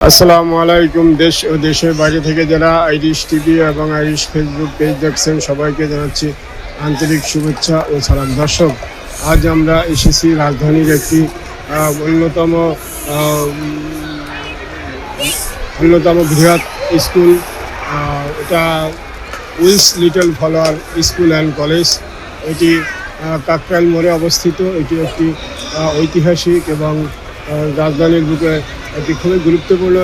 আসসালামু আলাইকুম। দেশ ও দেশের বাইরে থেকে যারা আইরিশ টিভি এবং আইরিশ ফেসবুক পেজ দেখছেন সবাইকে জানাচ্ছি আন্তরিক শুভেচ্ছা ও সালাম। দর্শক, আজ আমরা এসেছি রাজধানীর একটি অন্যতম বৃহৎ স্কুল, এটা Willes little flower school and college. এটি কাকরাইল মোড়ে অবস্থিত। এটি একটি ঐতিহাসিক এবং রাজধানীর বুকে একটি খুবই গুরুত্বপূর্ণ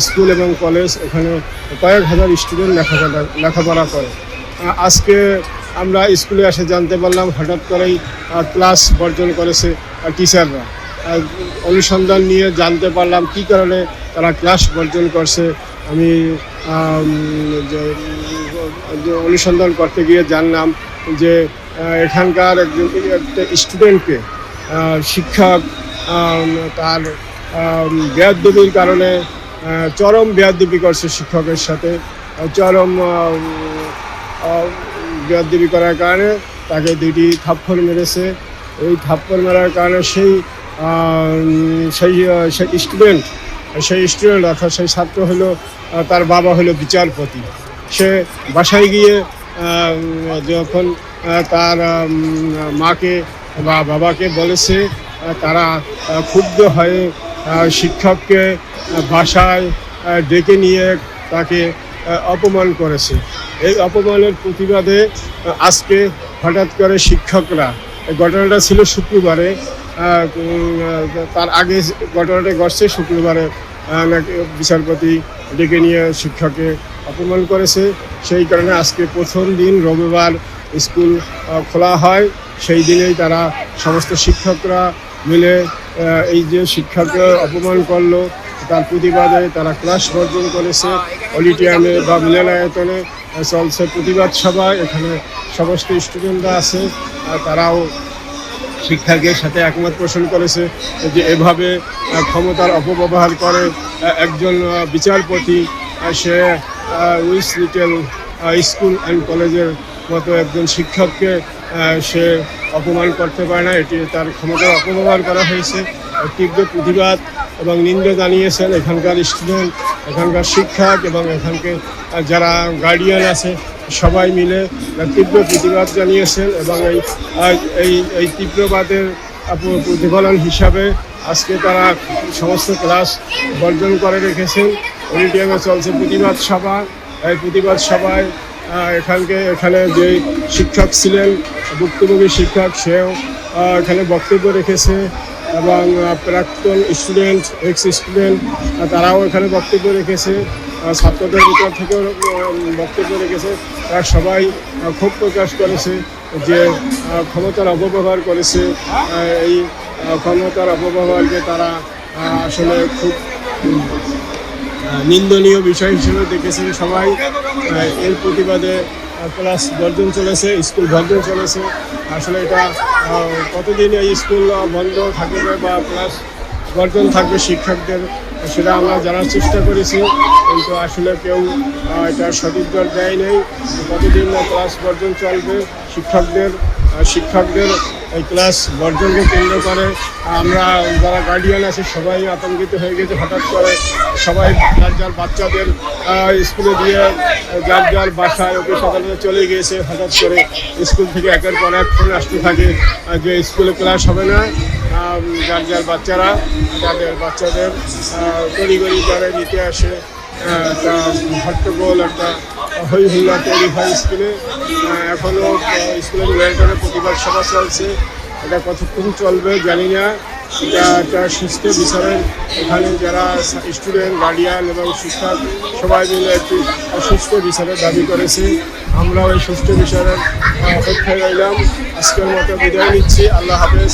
স্কুল এবং কলেজ। এখানে কয়েক হাজার স্টুডেন্ট লেখাপড়া করে। আজকে আমরা স্কুলে এসে জানতে পারলাম হঠাৎ করেই ক্লাস বর্জন করেছে টিচাররা। অনুসন্ধান নিয়ে জানতে পারলাম কী কারণে তারা ক্লাস বর্জন করছে। আমি অনুসন্ধান করতে গিয়ে জানলাম যে এখানকার একটা স্টুডেন্টকে শিক্ষক তার বেয়াদবির কারণে চরম বেয়াদবি করছে। শিক্ষকের সাথে চরম বেয়াদবি করার কারণে তাকে দুইটি থাপ্পড় মেরেছে। এই থাপ্পড় মারার কারণে সেই স্টুডেন্ট অর্থাৎ সেই ছাত্র হলো, তার বাবা হলো বিচারপতি। সে বাসায় গিয়ে যখন তার মাকে বা বাবাকে বলেছে, তারা ক্ষুব্ধ হয়ে শিক্ষককে বাসায় ডেকে নিয়ে তাকে অপমান করেছে। এই অপমানের প্রতিবাদে আজকে হঠাৎ করে শিক্ষকরা, ঘটনাটা ছিল শুক্রবারে, তার আগে ঘটনাটা ঘটছে শুক্রবারে, বিচারপতি ডেকে নিয়ে শিক্ষককে অপমান করেছে। সেই কারণে আজকে প্রথম দিন রবিবার স্কুল খোলা হয়। সেই দিনেই তারা সমস্ত শিক্ষকরা মিলে এই যে শিক্ষককে অপমান করলো তার প্রতিবাদে তারা ক্লাস বর্জন করেছে। অডিটোরিয়ামে বা মিলনায়তনে চলছে প্রতিবাদ সভা। এখানে সমস্ত স্টুডেন্টরা আছে, তারাও শিক্ষকের সাথে একমত পোষণ করেছে যে এভাবে ক্ষমতার অপব্যবহার করে একজন বিচারপতি, সে উইলস লিটল স্কুল অ্যান্ড কলেজের মতো একজন শিক্ষককে সে অপমান করতে পারে না। এটি তার ক্ষমতার অপব্যবহার করা হয়েছে। তীব্র প্রতিবাদ এবং নিন্দা জানিয়েছেন এখানকার স্টুডেন্ট, এখানকার শিক্ষক এবং এখানকার যারা গার্ডিয়ান আছে, সবাই মিলে তীব্র প্রতিবাদ জানিয়েছেন। এবং এই তীব্রবাদের প্রতিফলন হিসাবে আজকে তারা সমস্ত ক্লাস বর্জন করে রেখেছেন। অডিটোরিয়ামে চলছে প্রতিবাদ সভা। এই প্রতিবাদ সভায় এখানে যে শিক্ষক ছিলেন, ভুক্তভোগী শিক্ষক, সেও এখানে বক্তব্য রেখেছে এবং প্রাক্তন স্টুডেন্ট, এক্স স্টুডেন্ট, তারাও এখানে বক্তব্য রেখেছে। ছাত্রদের ভিতর থেকেও বক্তব্য রেখেছে। তারা সবাই ক্ষোভ প্রকাশ করেছে যে ক্ষমতার অপব্যবহার করেছে। এই ক্ষমতার অপব্যবহারকে তারা আসলে খুব নিন্দনীয় বিষয় হিসেবে দেখেছেন সবাই। এর প্রতিবাদে ক্লাস বর্জন চলেছে, স্কুল বর্জন চলেছে। আসলে এটা কতদিন এই স্কুল বন্ধ থাকবে বা ক্লাস বর্জন থাকবে শিক্ষকদের, সেটা আমরা জানার চেষ্টা করেছি, কিন্তু আসলে কেউ এটা সঠিক দর দেয় নেই। কতদিন ক্লাস বর্জন চলবে শিক্ষকদের এই ক্লাস বর্জনকে কেন্দ্র করে আমরা যারা গার্ডিয়ান আছে সবাই আতঙ্কিত হয়ে গেছে। হঠাৎ করে সবাই যার বাচ্চাদের স্কুলে দিয়ে যার বাসায় অফিস আদালতে চলে গিয়েছে। হঠাৎ করে স্কুল থেকে একের পর এক ফোন আসতে থাকে যে স্কুলে ক্লাস হবে না। যার বাচ্চারা তাদের বাচ্চাদের তড়িঘড়ি করে নিতে আসে। একটা হট্টগোল, একটা হই হুল্লা তৈরি হয় স্কুলে। এখনও স্কুলের নিয়ন্ত্রণে প্রতিবাদ সভা চলছে। এটা কতক্ষণ চলবে জানি না। এটা একটা সুস্থ বিচারের, এখানে যারা স্টুডেন্ট, গার্ডিয়ান এবং শিক্ষক সবাই মিলে একটি সুস্থ বিচারের দাবি করেছে। আমরাও এই সুস্থ বিচারের অপেক্ষায় রইলাম। আজকের মতো বিদায় নিচ্ছি। আল্লাহ হাফেজ।